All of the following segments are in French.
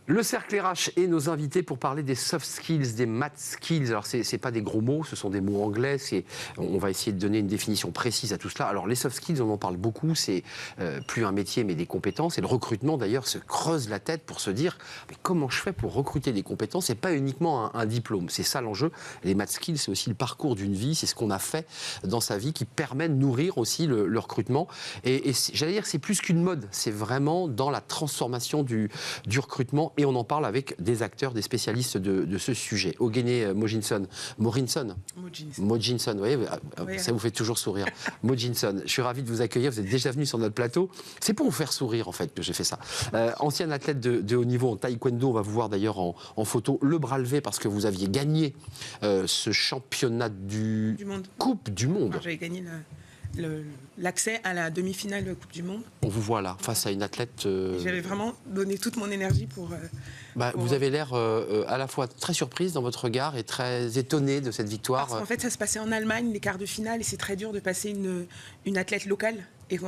Le cercle RH et nos invités pour parler des soft skills, des math skills. Alors, c'est pas des gros mots, ce sont des mots anglais. On va essayer de donner une définition précise à tout cela. Alors, les soft skills, on en parle beaucoup. C'est plus un métier, mais des compétences. Et le recrutement, d'ailleurs, se creuse la tête pour se dire mais comment je fais pour recruter des compétences? C'est pas uniquement un diplôme. C'est ça l'enjeu. Les math skills, c'est aussi le parcours d'une vie. C'est ce qu'on a fait dans sa vie qui permet de nourrir aussi le recrutement. Et j'allais dire, c'est plus qu'une mode. C'est vraiment dans la transformation du recrutement. Et on en parle avec des acteurs, des spécialistes de ce sujet. Ogene Mogenson, vous voyez, ça vous fait toujours sourire. Mogenson, je suis ravi de vous accueillir, vous êtes déjà venu sur notre plateau. C'est pour vous faire sourire en fait que j'ai fait ça. Ancien athlète de haut niveau en taekwondo, on va vous voir d'ailleurs en photo, le bras levé parce que vous aviez gagné ce championnat du monde. Coupe du Monde. J'avais gagné l'accès à la demi-finale de Coupe du Monde. On vous voit là, face à une athlète... J'avais vraiment donné toute mon énergie pour... Vous avez l'air à la fois très surprise dans votre regard et très étonnée de cette victoire. Parce qu'en fait, ça se passait en Allemagne, les quarts de finale, et c'est très dur de passer une athlète locale. Et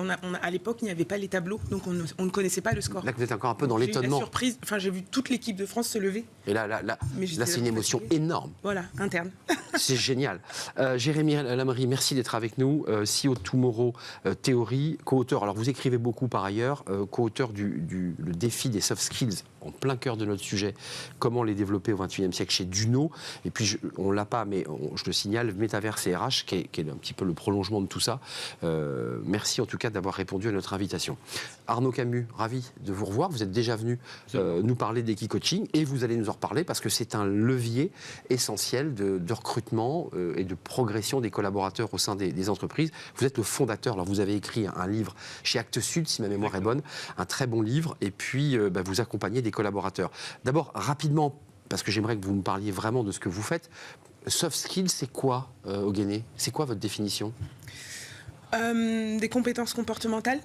à l'époque, il n'y avait pas les tableaux, donc on ne connaissait pas le score. Là, vous êtes encore un peu dans l'étonnement. J'ai eu la surprise, j'ai vu toute l'équipe de France se lever. Et là c'est une émotion énorme. Voilà, interne. C'est génial. Jérémy Lamery, merci d'être avec nous. CEO Tomorrow Theory, co-auteur. Alors, vous écrivez beaucoup par ailleurs, co-auteur le défi des soft skills, en plein cœur de notre sujet. Comment les développer au XXIe siècle chez Duno. Et puis, on ne l'a pas, mais je le signale, Métaverse et RH, qui est un petit peu le prolongement de tout ça. Merci en tout cas d'avoir répondu à notre invitation. Arnaud Camus, ravi de vous revoir. Vous êtes déjà venu nous parler d'Equicoaching et vous allez nous en reparler parce que c'est un levier essentiel de recrutement et de progression des collaborateurs au sein des entreprises. Vous êtes le fondateur. Alors, vous avez écrit un livre chez Actes Sud, si ma mémoire est bonne, un très bon livre. Et puis, vous accompagnez des collaborateurs. D'abord, rapidement, parce que j'aimerais que vous me parliez vraiment de ce que vous faites. Soft skills, c'est quoi, Ogene? C'est quoi votre définition? Des compétences comportementales.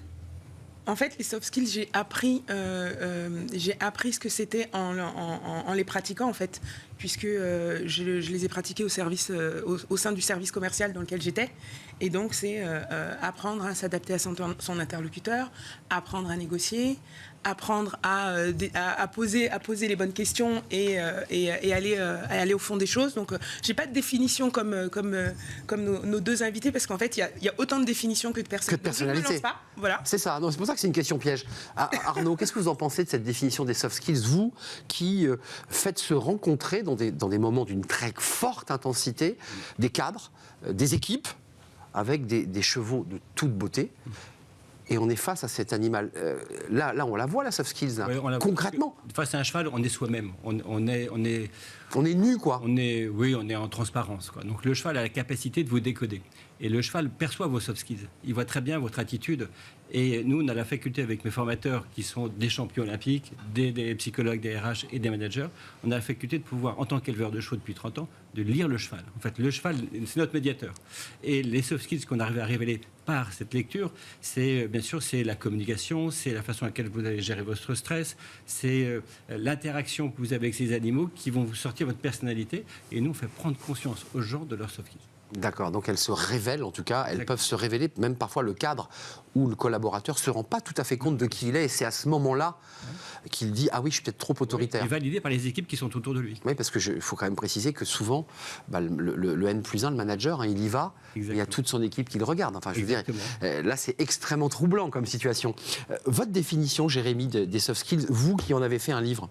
En fait, les soft skills, j'ai appris ce que c'était en les pratiquant, en fait, puisque je les ai pratiqués au sein du service commercial dans lequel j'étais. Et donc, c'est apprendre à s'adapter à son interlocuteur, apprendre à négocier, apprendre à poser les bonnes questions et aller au fond des choses. Donc, j'ai pas de définition comme nos deux invités, parce qu'en fait, il y a autant de définitions que de personnes. Que de personnalité. Je ne me lance pas. Voilà. C'est ça. C'est pour ça que c'est une question piège. Arnaud, qu'est-ce que vous en pensez de cette définition des soft skills, vous qui faites se rencontrer dans des moments d'une très forte intensité des cadres, des équipes, avec des chevaux de toute beauté? Et on est face à cet animal. Là, on la voit, la soft skills, là, concrètement. Face à un cheval, on est soi-même. On est nu, quoi. On est en transparence, quoi. Donc le cheval a la capacité de vous décoder. Et le cheval perçoit vos soft skills. Il voit très bien votre attitude. Et nous, on a la faculté, avec mes formateurs, qui sont des champions olympiques, des psychologues, des RH et des managers, on a la faculté de pouvoir, en tant qu'éleveur de chevaux depuis 30 ans, de lire le cheval. En fait, le cheval, c'est notre médiateur. Et les soft skills qu'on arrive à révéler par cette lecture, c'est bien sûr la communication, c'est la façon à laquelle vous allez gérer votre stress, c'est l'interaction que vous avez avec ces animaux qui vont vous sortir votre personnalité. Et nous, on fait prendre conscience aux gens de leurs soft skills. D'accord, donc elles se révèlent, en tout cas, elles peuvent se révéler, même parfois le cadre où le collaborateur ne se rend pas tout à fait compte de qui il est, et c'est à ce moment-là qu'il dit « Ah oui, je suis peut-être trop autoritaire ». Et validé par les équipes qui sont autour de lui. Oui, parce qu'il faut quand même préciser que souvent, le N+1, le manager, il y va, il y a toute son équipe qui le regarde. Enfin, je veux dire, là, c'est extrêmement troublant comme situation. Votre définition, Jérémy, des soft skills, vous qui en avez fait un livre?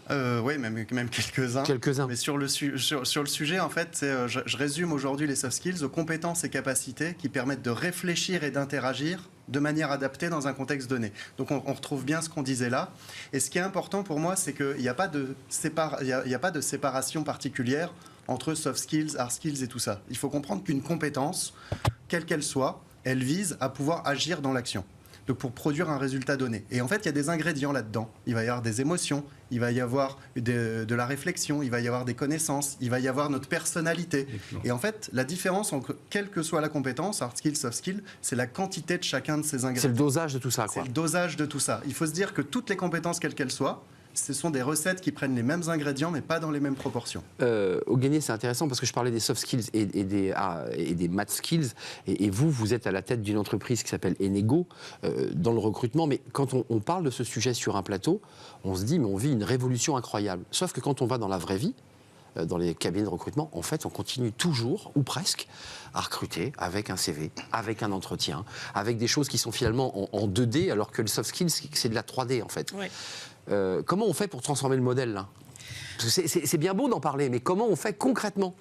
Oui, même quelques-uns. Quelques-uns. Mais sur le sujet, en fait, je résume aujourd'hui les soft skills aux compétences et capacités qui permettent de réfléchir et d'interagir de manière adaptée dans un contexte donné. Donc on retrouve bien ce qu'on disait là. Et ce qui est important pour moi, c'est qu'il n'y a pas de séparation particulière entre soft skills, hard skills et tout ça. Il faut comprendre qu'une compétence, quelle qu'elle soit, elle vise à pouvoir agir dans l'action. Donc pour produire un résultat donné. Et en fait, il y a des ingrédients là-dedans. Il va y avoir des émotions, il va y avoir de la réflexion, il va y avoir des connaissances, il va y avoir notre personnalité. Et en fait, la différence entre quelle que soit la compétence, hard skill, soft skill, c'est la quantité de chacun de ces ingrédients. C'est le dosage de tout ça, quoi. C'est le dosage de tout ça. Il faut se dire que toutes les compétences, quelles qu'elles soient, ce sont des recettes qui prennent les mêmes ingrédients, mais pas dans les mêmes proportions. Oghénier, c'est intéressant parce que je parlais des soft skills et des math skills. Et vous êtes à la tête d'une entreprise qui s'appelle Enego dans le recrutement. Mais quand on parle de ce sujet sur un plateau, on se dit, mais on vit une révolution incroyable. Sauf que quand on va dans la vraie vie, dans les cabinets de recrutement, en fait, on continue toujours, ou presque, à recruter avec un CV, avec un entretien, avec des choses qui sont finalement en 2D, alors que le soft skills, c'est de la 3D, en fait. Ouais. Comment on fait pour transformer le modèle, là? Parce que c'est bien beau d'en parler, mais comment on fait concrètement?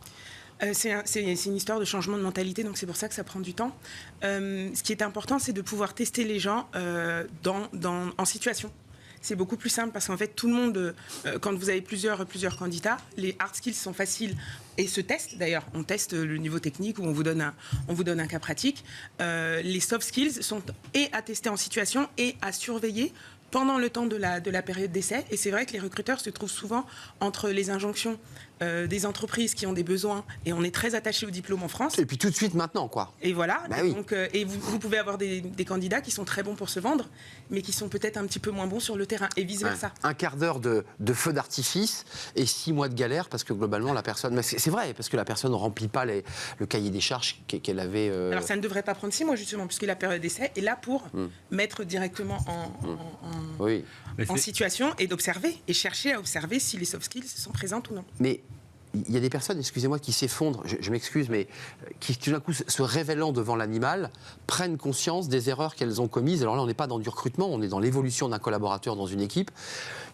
C'est une histoire de changement de mentalité, donc c'est pour ça que ça prend du temps. Ce qui est important, c'est de pouvoir tester les gens en situation. C'est beaucoup plus simple parce qu'en fait, tout le monde, quand vous avez plusieurs candidats, les hard skills sont faciles et se testent d'ailleurs. On teste le niveau technique ou on vous donne un cas pratique. Les soft skills sont et à tester en situation et à surveiller pendant le temps de la période d'essai. Et c'est vrai que les recruteurs se trouvent souvent entre les injonctions des entreprises qui ont des besoins, et on est très attaché au diplôme en France. Et puis tout de suite maintenant, quoi. Et voilà. Bah oui. Donc, et vous pouvez avoir des candidats qui sont très bons pour se vendre, mais qui sont peut-être un petit peu moins bons sur le terrain, et vice-versa. Ouais. Un quart d'heure de feu d'artifice et 6 mois de galère, parce que globalement, la personne... Mais c'est vrai, parce que la personne ne remplit pas le cahier des charges qu'elle avait... Alors ça ne devrait pas prendre 6 mois, justement, puisque la période d'essai est là pour mettre directement Oui. en situation et d'observer, et chercher à observer si les soft skills sont présentes ou non. Mais il y a des personnes, excusez-moi, qui s'effondrent, je m'excuse, mais qui tout d'un coup, se révélant devant l'animal, prennent conscience des erreurs qu'elles ont commises. Alors là, on n'est pas dans du recrutement, on est dans l'évolution d'un collaborateur dans une équipe,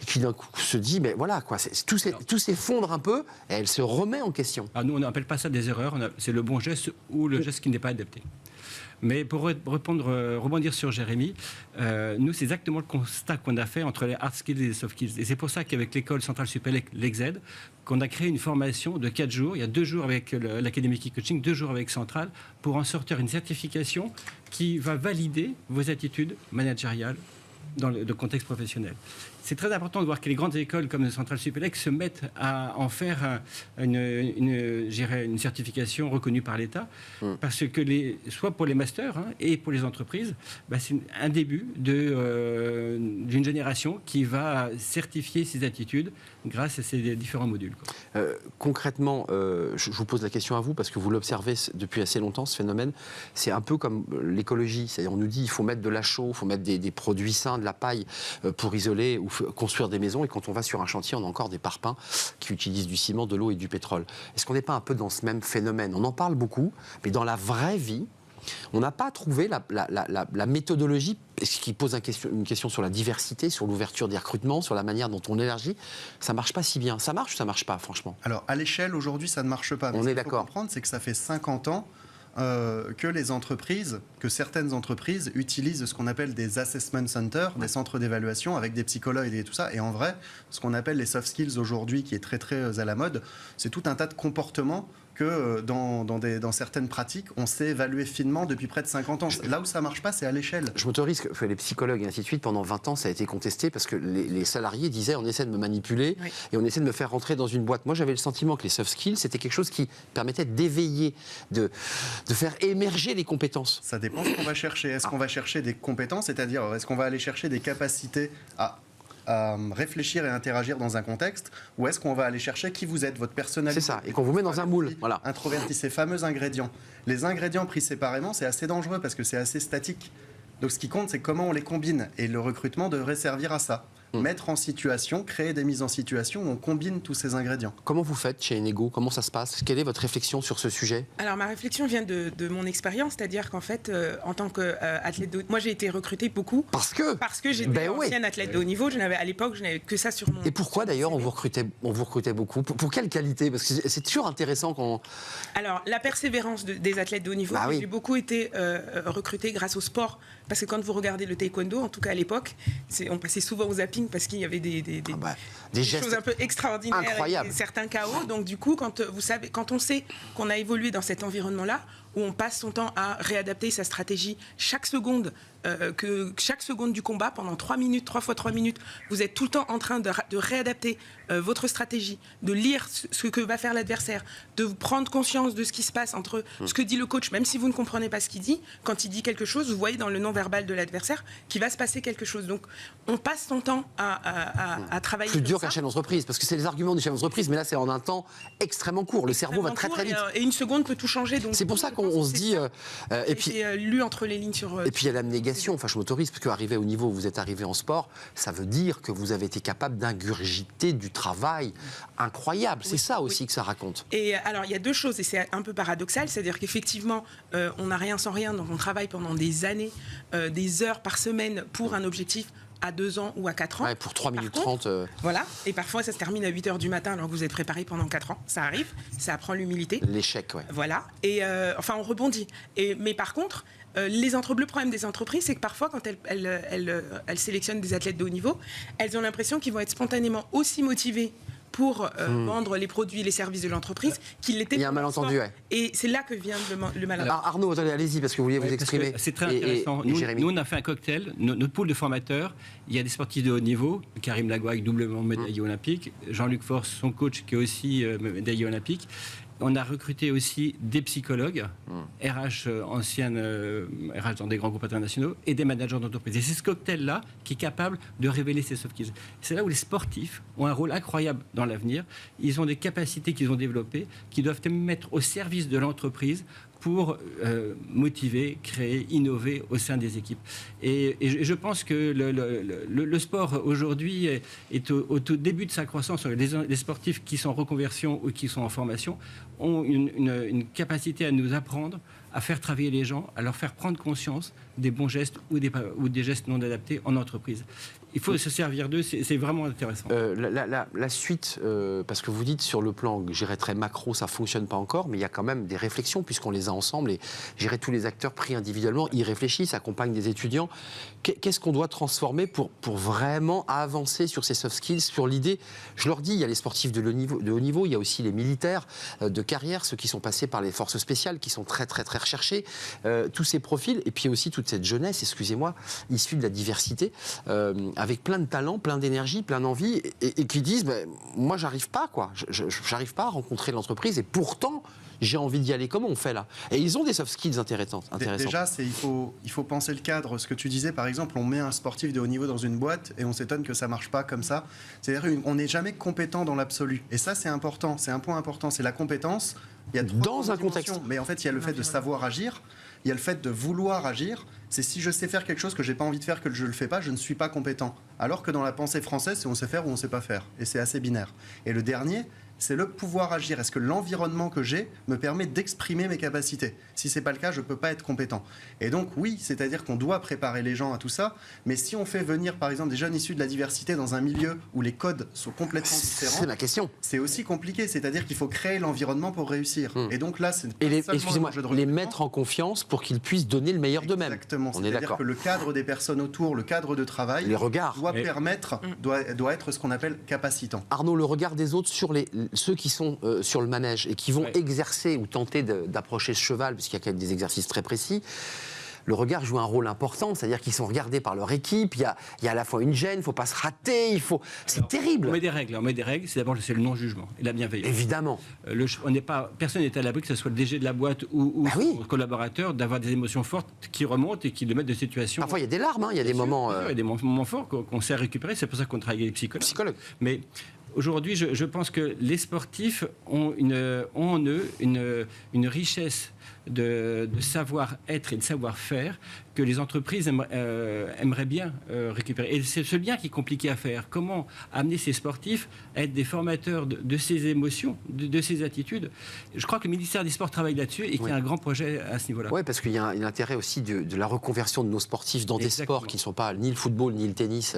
et qui d'un coup se dit, mais voilà, quoi, tout s'effondre un peu, et elle se remet en question. Alors nous, on n'appelle pas ça des erreurs, c'est le bon geste ou le geste qui n'est pas adapté. Mais pour rebondir sur Jérémy, nous, c'est exactement le constat qu'on a fait entre les hard skills et les soft skills. Et c'est pour ça qu'avec l'école centrale supérieure, l'EXED, qu'on a créé une formation de 4 jours. Il y a 2 jours avec l'Académie Key Coaching, 2 jours avec Centrale, pour en sortir une certification qui va valider vos attitudes managériales dans le contexte professionnel. C'est très important de voir que les grandes écoles comme le Centrale Supélec se mettent à en faire une certification reconnue par l'État, parce que soit pour les masters et pour les entreprises, c'est un début d'une génération qui va certifier ses attitudes grâce à ces différents modules. Concrètement, je vous pose la question à vous, parce que vous l'observez depuis assez longtemps, ce phénomène. C'est un peu comme l'écologie, c'est-à-dire on nous dit il faut mettre de la chaux, il faut mettre des produits sains, de la paille pour isoler ou construire des maisons, et quand on va sur un chantier, on a encore des parpaings qui utilisent du ciment, de l'eau et du pétrole. Est-ce qu'on n'est pas un peu dans ce même phénomène? On en parle beaucoup, mais dans la vraie vie, on n'a pas trouvé la méthodologie, ce qui pose une question sur la diversité, sur l'ouverture des recrutements, sur la manière dont on élargit. Ça ne marche pas si bien. Ça marche ou ça ne marche pas, franchement? Alors, à l'échelle, aujourd'hui, ça ne marche pas. On est d'accord. Ce qu'il faut comprendre, c'est que ça fait 50 ans que certaines entreprises utilisent ce qu'on appelle des assessment centers, des centres d'évaluation avec des psychologues et tout ça. Et en vrai, ce qu'on appelle les soft skills aujourd'hui, qui est très très à la mode, c'est tout un tas de comportements que dans certaines pratiques, on sait évaluer finement depuis près de 50 ans. Là où ça ne marche pas, c'est à l'échelle. Je m'autorise que les psychologues et ainsi de suite, pendant 20 ans, ça a été contesté parce que les salariés disaient on essaie de me manipuler et on essaie de me faire rentrer dans une boîte. Moi, j'avais le sentiment que les soft skills, c'était quelque chose qui permettait d'éveiller, de faire émerger les compétences. Ça dépend ce qu'on va chercher. Est-ce qu'on va chercher des compétences, c'est-à-dire est-ce qu'on va aller chercher des capacités à réfléchir et interagir dans un contexte, ou est-ce qu'on va aller chercher qui vous êtes, votre personnalité? C'est ça, et qu'on vous met dans un moule. Voilà. Introverti, ces fameux ingrédients. Les ingrédients pris séparément, c'est assez dangereux parce que c'est assez statique. Donc ce qui compte, c'est comment on les combine. Et le recrutement devrait servir à ça. Mettre en situation, créer des mises en situation où on combine tous ces ingrédients. Comment vous faites chez Enego? Comment ça se passe? Quelle est votre réflexion sur ce sujet? Alors ma réflexion vient de mon expérience, c'est-à-dire qu'en fait, en tant qu'athlète de... Moi j'ai été recrutée beaucoup. Parce que j'étais ancienne athlète de haut niveau. À l'époque, je n'avais que ça sur mon... Et pourquoi d'ailleurs on vous recrutait beaucoup? Pour quelle qualité? Parce que c'est toujours intéressant quand... Alors la persévérance des athlètes de haut niveau, j'ai beaucoup été recrutée grâce au sport. Parce que quand vous regardez le taekwondo, en tout cas à l'époque, on passait souvent au zapping parce qu'il y avait des choses un peu extraordinaires, incroyables, et certains chaos. Donc du coup, quand on sait qu'on a évolué dans cet environnement-là, où on passe son temps à réadapter sa stratégie chaque seconde que chaque seconde du combat, pendant 3 minutes, 3 fois 3 minutes, vous êtes tout le temps en train de réadapter votre stratégie, de lire ce que va faire l'adversaire, de prendre conscience de ce qui se passe entre ce que dit le coach, même si vous ne comprenez pas ce qu'il dit, quand il dit quelque chose, vous voyez dans le non-verbal de l'adversaire qu'il va se passer quelque chose. Donc, on passe son temps à travailler. Plus dur qu'un chef d'entreprise, parce que c'est les arguments du chef d'entreprise, mais là, c'est en un temps extrêmement court. Le cerveau va très très vite. Et une seconde peut tout changer. C'est pour ça qu'on se dit. Et puis, c'est lu entre les lignes sur. Et puis il y a l'abnégation. Enfin, je m'autorise, parce qu'arriver au niveau où vous êtes arrivé en sport, ça veut dire que vous avez été capable d'ingurgiter du travail incroyable. C'est ça aussi que ça raconte. Et alors, il y a deux choses, et c'est un peu paradoxal, c'est-à-dire qu'effectivement, on n'a rien sans rien, donc on travaille pendant des années, des heures par semaine pour un objectif à 2 ans ou à 4 ans. Ouais, pour 3 minutes 30. Voilà, et parfois ça se termine à 8h du matin alors que vous êtes préparé pendant 4 ans. Ça arrive, ça apprend l'humilité. L'échec, ouais. Voilà, et enfin on rebondit. Mais par contre, le problème des entreprises, c'est que parfois quand elles sélectionnent des athlètes de haut niveau, elles ont l'impression qu'ils vont être spontanément aussi motivés pour vendre les produits et les services de l'entreprise qu'il l'était. Il y a un malentendu, ouais. Et c'est là que vient le malentendu. Alors Arnaud, attendez, allez-y, parce que vous vouliez vous exprimer. C'est très intéressant. Nous, on a fait un cocktail. Notre pool de formateurs, il y a des sportifs de haut niveau, Karim Lagouac, doublement médaillé olympique, Jean-Luc Force, son coach, qui est aussi médaillé olympique. On a recruté aussi des psychologues, RH anciennes, RH dans des grands groupes internationaux, et des managers d'entreprise. Et c'est ce cocktail-là qui est capable de révéler ces soft skills. C'est là où les sportifs ont un rôle incroyable dans l'avenir. Ils ont des capacités qu'ils ont développées, qui doivent mettre au service de l'entreprise pour motiver, créer, innover au sein des équipes. Et je pense que le sport aujourd'hui est au tout début de sa croissance. Les sportifs qui sont en reconversion ou qui sont en formation ont une capacité à nous apprendre, à faire travailler les gens, à leur faire prendre conscience des bons gestes ou des gestes non adaptés en entreprise. Il faut se servir d'eux, c'est vraiment intéressant. La suite, parce que vous dites sur le plan, j'irais très macro, ça ne fonctionne pas encore, mais il y a quand même des réflexions, puisqu'on les a ensemble, et j'irais tous les acteurs pris individuellement, ils réfléchissent, accompagnent des étudiants. Qu'est-ce qu'on doit transformer pour vraiment avancer sur ces soft skills, sur l'idée, je leur dis, il y a les sportifs de haut niveau, il y a aussi les militaires de carrière, ceux qui sont passés par les forces spéciales, qui sont très très très recherchés, tous ces profils, et puis aussi toute cette jeunesse, excusez-moi, issue de la diversité, avec plein de talents, plein d'énergie, plein d'envie, et qui disent moi j'arrive pas, quoi. J'arrive pas à rencontrer l'entreprise, et pourtant j'ai envie d'y aller. Comment on fait là? Et ils ont des soft skills intéressantes. Déjà, il faut penser le cadre. Ce que tu disais, par exemple, on met un sportif de haut niveau dans une boîte et on s'étonne que ça marche pas comme ça. C'est-à-dire qu'on n'est jamais compétent dans l'absolu. Et ça, c'est important. C'est un point important. C'est la compétence. Il y a dans un contexte. Mais en fait, il y a le fait de savoir agir. Il y a le fait de vouloir agir. C'est si je sais faire quelque chose que j'ai pas envie de faire, que je le fais pas, je ne suis pas compétent. Alors que dans la pensée française, c'est on sait faire ou on sait pas faire. Et c'est assez binaire. Et le dernier, c'est le pouvoir agir. Est-ce que l'environnement que j'ai me permet d'exprimer mes capacités? Si c'est pas le cas, je peux pas être compétent. Et donc oui, c'est-à-dire qu'on doit préparer les gens à tout ça. Mais si on fait venir, par exemple, des jeunes issus de la diversité dans un milieu où les codes sont complètement différents, c'est la question. C'est aussi compliqué. C'est-à-dire qu'il faut créer l'environnement pour réussir. Et donc là, c'est excusez-moi, les mettre en confiance pour qu'ils puissent donner le meilleur d'eux-mêmes. Exactement. On est d'accord. C'est-à-dire que le cadre des personnes autour, le cadre de travail, les regards doit être ce qu'on appelle capacitant. Arnaud, le regard des autres sur ceux qui sont sur le manège et qui vont exercer ou tenter d'approcher ce cheval, puisqu'il y a quand même des exercices très précis, le regard joue un rôle important, c'est-à-dire qu'ils sont regardés par leur équipe, il y a à la fois une gêne, il ne faut pas se rater, c'est terrible. On met des règles, c'est d'abord le non-jugement et la bienveillance. Évidemment. Personne n'est à l'abri, que ce soit le DG de la boîte ou son collaborateur, d'avoir des émotions fortes qui remontent et qui le mettent de situations... Parfois il y a des larmes, il y a des moments... Il y a des moments forts qu'on sait récupérer, c'est pour ça qu'on travaille avec les psychologues. Mais aujourd'hui, je pense que les sportifs ont en eux une richesse de savoir-être et de savoir-faire que les entreprises aimeraient bien récupérer. Et c'est ce lien qui est compliqué à faire. Comment amener ces sportifs à être des formateurs de ces émotions, de ces attitudes? Je crois que le ministère des Sports travaille là-dessus et qu'il y a un grand projet à ce niveau-là. Oui, parce qu'il y a un intérêt aussi de la reconversion de nos sportifs dans des sports qui ne sont pas ni le football ni le tennis,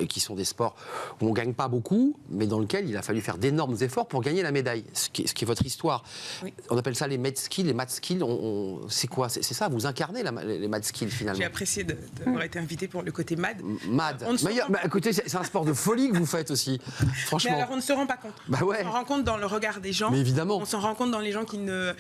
qui sont des sports où on ne gagne pas beaucoup, mais dans lesquels il a fallu faire d'énormes efforts pour gagner la médaille, ce qui est votre histoire. Oui. On appelle ça les med skills, les mat skills. skills, c'est quoi? C'est ça, vous incarnez les mad skills finalement. J'ai apprécié d'avoir été invité pour le côté mad. Mad. Écoutez, c'est un sport de folie que vous faites aussi. Franchement. Mais alors, on ne se rend pas compte. Bah ouais. On s'en rend compte dans le regard des gens. Mais évidemment. On s'en rend compte dans les gens qui ne.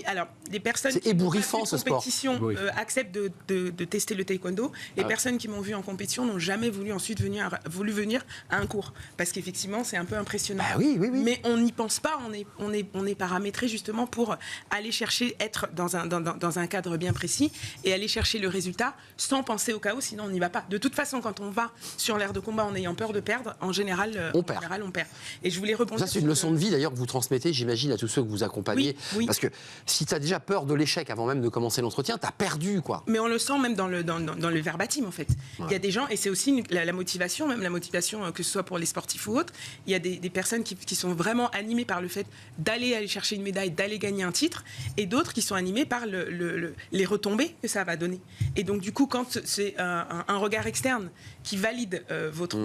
Alors, les personnes c'est qui ébouriffant, n'ont pas ce vu sport. compétition acceptent de tester le taekwondo. Les personnes qui m'ont vu en compétition n'ont jamais voulu ensuite venir à un cours. Parce qu'effectivement, c'est un peu impressionnant. Bah oui. Mais on n'y pense pas. On est paramétré justement pour aller chercher, être dans un cadre bien précis et aller chercher le résultat sans penser au chaos, sinon on n'y va pas. De toute façon, quand on va sur l'aire de combat en ayant peur de perdre, en général, on perd. Et je voulais rebondir. Ça, c'est une leçon de vie d'ailleurs que vous transmettez, j'imagine, à tous ceux que vous accompagnez. Oui. Parce que si tu as déjà peur de l'échec avant même de commencer l'entretien, tu as perdu, quoi. Mais on le sent même dans le verbatim, en fait. Ouais. Il y a des gens, et c'est aussi la motivation, même la motivation, que ce soit pour les sportifs ou autres, il y a des personnes qui sont vraiment animées par le fait d'aller chercher une médaille, d'aller gagner un titre, et d'autres qui sont animées par les retombées que ça va donner. Et donc, du coup, quand c'est un regard externe qui valide votre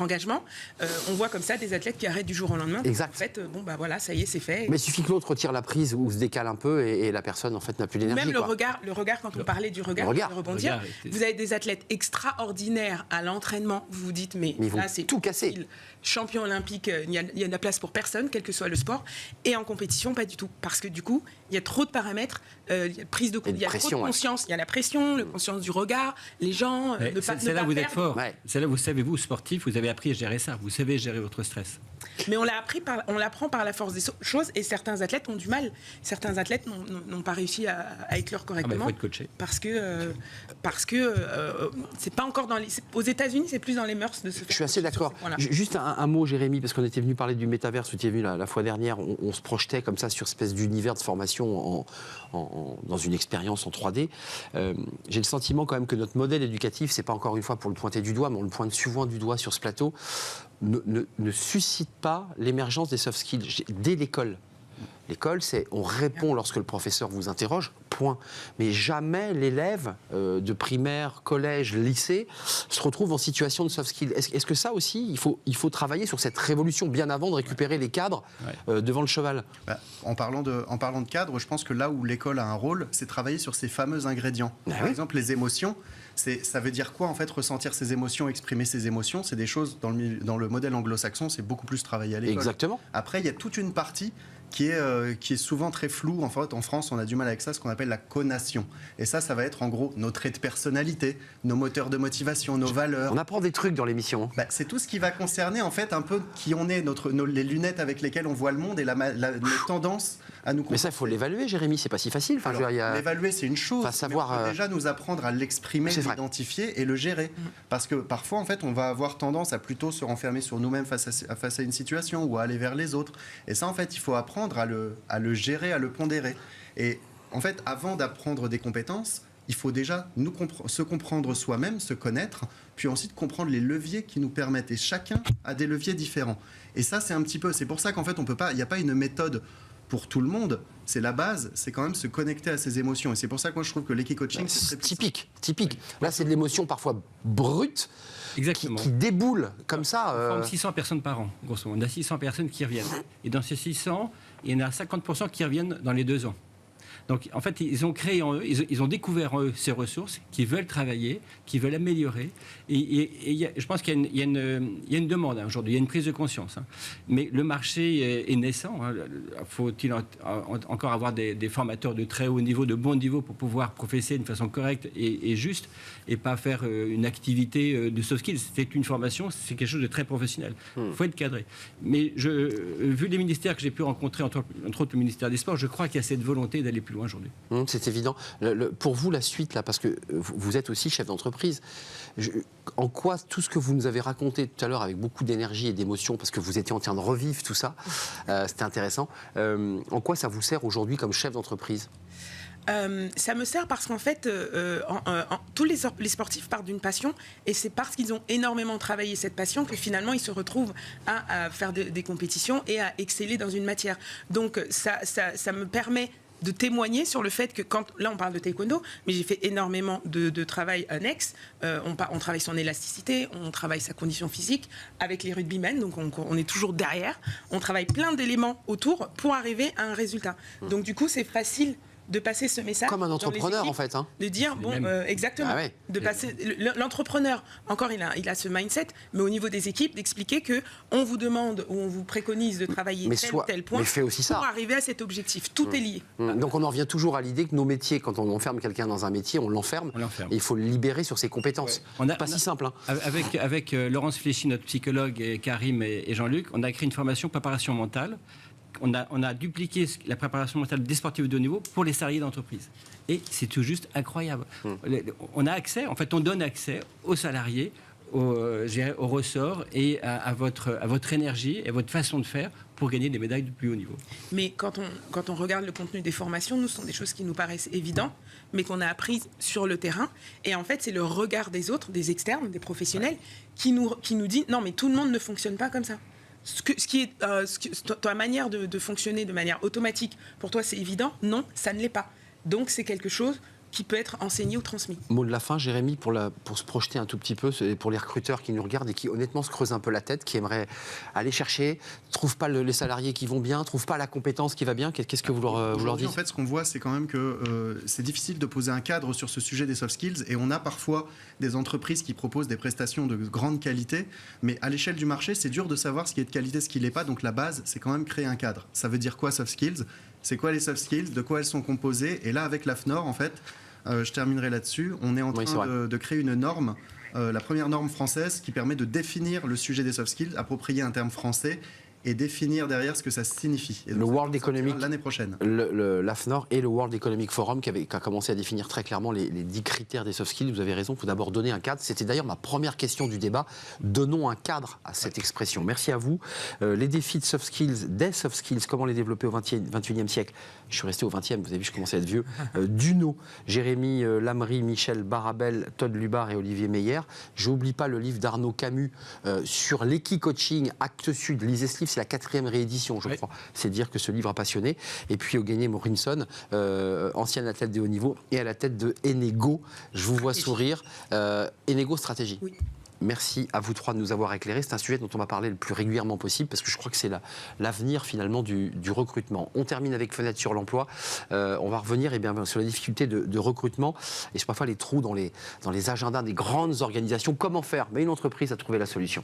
engagement, on voit comme ça des athlètes qui arrêtent du jour au lendemain. Exact. En fait, voilà, ça y est, c'est fait. Mais il suffit que l'autre retire la prise ou se décale un peu et la personne, en fait, n'a plus d'énergie. Même le regard, quand on parlait du regard, rebondir, vous avez des athlètes extraordinaires à l'entraînement. Vous vous dites, mais là, c'est tout cassé. Champion olympique, il y a de la place pour personne, quel que soit le sport. Et en compétition, pas du tout. Parce que du coup, il y a trop de paramètres, il y a prise de il y a trop de conscience. Il y a la pression, la conscience du regard, les gens, c'est là où vous êtes fort. Ouais. C'est là où vous savez, vous, sportif, vous avez appris à gérer ça. Vous savez gérer votre stress. Mais on l'apprend par la force des choses. Et certains athlètes ont du mal. Certains athlètes n'ont pas réussi à éclore correctement. Il faut être coaché. Parce que c'est pas encore aux États-Unis, c'est plus dans les mœurs de se faire. Je suis assez d'accord. Voilà. Juste un mot, Jérémy, parce qu'on était venu parler du métaverse, vous étiez venu la fois dernière, on se projetait comme ça sur une espèce d'univers de formation dans une expérience en 3D. J'ai le sentiment quand même que notre modèle éducatif, c'est pas encore une fois pour le pointer du doigt, mais on le pointe souvent du doigt sur ce plateau, ne suscite pas l'émergence des soft skills dès l'école. L'école, c'est on répond lorsque le professeur vous interroge, point. Mais jamais l'élève de primaire, collège, lycée se retrouve en situation de soft skill. Est-ce que ça aussi, il faut travailler sur cette révolution bien avant de récupérer les cadres devant le cheval? En parlant de cadre, je pense que là où l'école a un rôle, c'est travailler sur ces fameux ingrédients. Par exemple, les émotions. Ça veut dire quoi en fait ressentir ses émotions, exprimer ses émotions? C'est des choses dans le modèle anglo-saxon, c'est beaucoup plus travaillé à l'école. Exactement. Après, il y a toute une partie qui est souvent très floue. En fait, en France, on a du mal avec ça, ce qu'on appelle la connation. Et ça va être en gros nos traits de personnalité, nos moteurs de motivation, nos valeurs. On apprend des trucs dans l'émission. C'est tout ce qui va concerner en fait un peu qui on est, les lunettes avec lesquelles on voit le monde et nos tendances à nous. Mais ça, il faut l'évaluer, Jérémy. C'est pas si facile. L'évaluer, c'est une chose. Savoir, mais on peut déjà nous apprendre à l'exprimer, l'identifier et le gérer. Parce que parfois, en fait, on va avoir tendance à plutôt se renfermer sur nous-mêmes face à une situation ou à aller vers les autres. Et ça, en fait, il faut apprendre à le gérer, à le pondérer. Et en fait, avant d'apprendre des compétences, il faut déjà se comprendre soi-même, se connaître, puis ensuite comprendre les leviers qui nous permettent. Et chacun a des leviers différents. Et ça, c'est pour ça qu'en fait, il n'y a pas une méthode pour tout le monde. C'est la base, c'est quand même se connecter à ses émotions. Et c'est pour ça que moi, je trouve que l'équicoaching, c'est typique. Là, c'est de l'émotion parfois brute. Exactement. Qui déboule comme ça. On forme 600 personnes par an, grosso modo. On a 600 personnes qui reviennent. Et dans ces 600, il y en a 50% qui reviennent dans les 2 ans. Donc, en fait, ils ont créé en eux, ils ont découvert en eux ces ressources, qui veulent travailler, qui veulent améliorer. Et je pense qu'il y a une demande aujourd'hui, il y a une prise de conscience. Mais le marché est naissant. Faut-il encore avoir des formateurs de très haut niveau, de bon niveau, pour pouvoir professer d'une façon correcte et juste, et pas faire une activité de soft skills. C'est une formation, c'est quelque chose de très professionnel. Il faut être cadré. Mais vu les ministères que j'ai pu rencontrer, entre autres le ministère des Sports, je crois qu'il y a cette volonté d'aller plus loin aujourd'hui. C'est évident. Pour vous, la suite, là, parce que vous êtes aussi chef d'entreprise, en quoi tout ce que vous nous avez raconté tout à l'heure avec beaucoup d'énergie et d'émotion, parce que vous étiez en train de revivre tout ça, c'était intéressant, en quoi ça vous sert aujourd'hui comme chef d'entreprise ? Ça me sert parce qu'en fait, tous les sportifs partent d'une passion et c'est parce qu'ils ont énormément travaillé cette passion que finalement ils se retrouvent à faire des compétitions et à exceller dans une matière. Donc ça me permet de témoigner sur le fait que là on parle de taekwondo, mais j'ai fait énormément de travail annexe. On travaille son élasticité, on travaille sa condition physique avec les rugbymen, donc on est toujours derrière. On travaille plein d'éléments autour pour arriver à un résultat. Donc du coup, c'est facile de passer ce message. Comme un entrepreneur, équipes, en fait. Hein. De dire, exactement. Ah ouais. De passer, l'entrepreneur, encore, il a ce mindset, mais au niveau des équipes, d'expliquer qu'on vous demande ou on vous préconise de travailler tel ou tel point mais fait aussi ça. pour arriver à cet objectif. Tout est lié. Donc on en revient toujours à l'idée que nos métiers, quand on enferme quelqu'un dans un métier, on l'enferme. Et il faut le libérer sur ses compétences. Pas si simple. Hein. Avec Laurence Fléchy, notre psychologue, et Karim et Jean-Luc, on a créé une formation préparation mentale. On a dupliqué la préparation mentale des sportifs de haut niveau pour les salariés d'entreprise. Et c'est tout juste incroyable. On a accès, en fait, on donne accès aux salariés, au ressort et à votre énergie et à votre façon de faire pour gagner des médailles de plus haut niveau. Mais quand on regarde le contenu des formations, ce sont des choses qui nous paraissent évidentes, mais qu'on a apprises sur le terrain. Et en fait, c'est le regard des autres, des externes, des professionnels, qui nous dit « Non, mais tout le monde ne fonctionne pas comme ça ». Ta manière de fonctionner de manière automatique, pour toi c'est évident, non, ça ne l'est pas. Donc c'est quelque chose qui peut être enseigné ou transmis. Mot de la fin, Jérémy, pour se projeter un tout petit peu, pour les recruteurs qui nous regardent et qui honnêtement se creusent un peu la tête, qui aimeraient aller chercher, trouvent pas les salariés qui vont bien, trouvent pas la compétence qui va bien, qu'est-ce que vous leur dites ? En fait, ce qu'on voit, c'est quand même que c'est difficile de poser un cadre sur ce sujet des soft skills, et on a parfois des entreprises qui proposent des prestations de grande qualité, mais à l'échelle du marché, c'est dur de savoir ce qui est de qualité, ce qui l'est pas. Donc la base, c'est quand même créer un cadre. Ça veut dire quoi soft skills ? C'est quoi les soft skills ? De quoi elles sont composées ? Et là, avec l'AFNOR, en fait, je terminerai là-dessus. On est en train de créer une norme, la première norme française qui permet de définir le sujet des soft skills, approprier un terme français et définir derrière ce que ça signifie. Et le World Economic l'année prochaine. L'AFNOR et le World Economic Forum qui a commencé à définir très clairement les 10 critères des soft skills. Vous avez raison, il faut d'abord donner un cadre. C'était d'ailleurs ma première question du débat. Donnons un cadre à cette expression. Merci à vous. Les défis de soft skills, des soft skills, comment les développer au 21e siècle. Je suis resté au 20e, vous avez vu, je commençais à être vieux. Duno, Jérémy Lamry, Michel Barabel, Todd Lubar et Olivier Meyer. Je n'oublie pas le livre d'Arnaud Camus sur l'équi-coaching, Actes Sud. Lisez ce livre, c'est la 4e réédition, je crois. C'est dire que ce livre a passionné. Et puis Eugénie Morinson, ancienne athlète de haut niveau, et à la tête de Enego. Je vous vois sourire. Enego Stratégie. Oui. Merci à vous trois de nous avoir éclairés. C'est un sujet dont on va parler le plus régulièrement possible parce que je crois que c'est l'avenir finalement du recrutement. On termine avec Fenêtre sur l'emploi. On va revenir sur la difficulté de recrutement et parfois les trous dans les agendas des grandes organisations. Comment faire ? Mais une entreprise a trouvé la solution.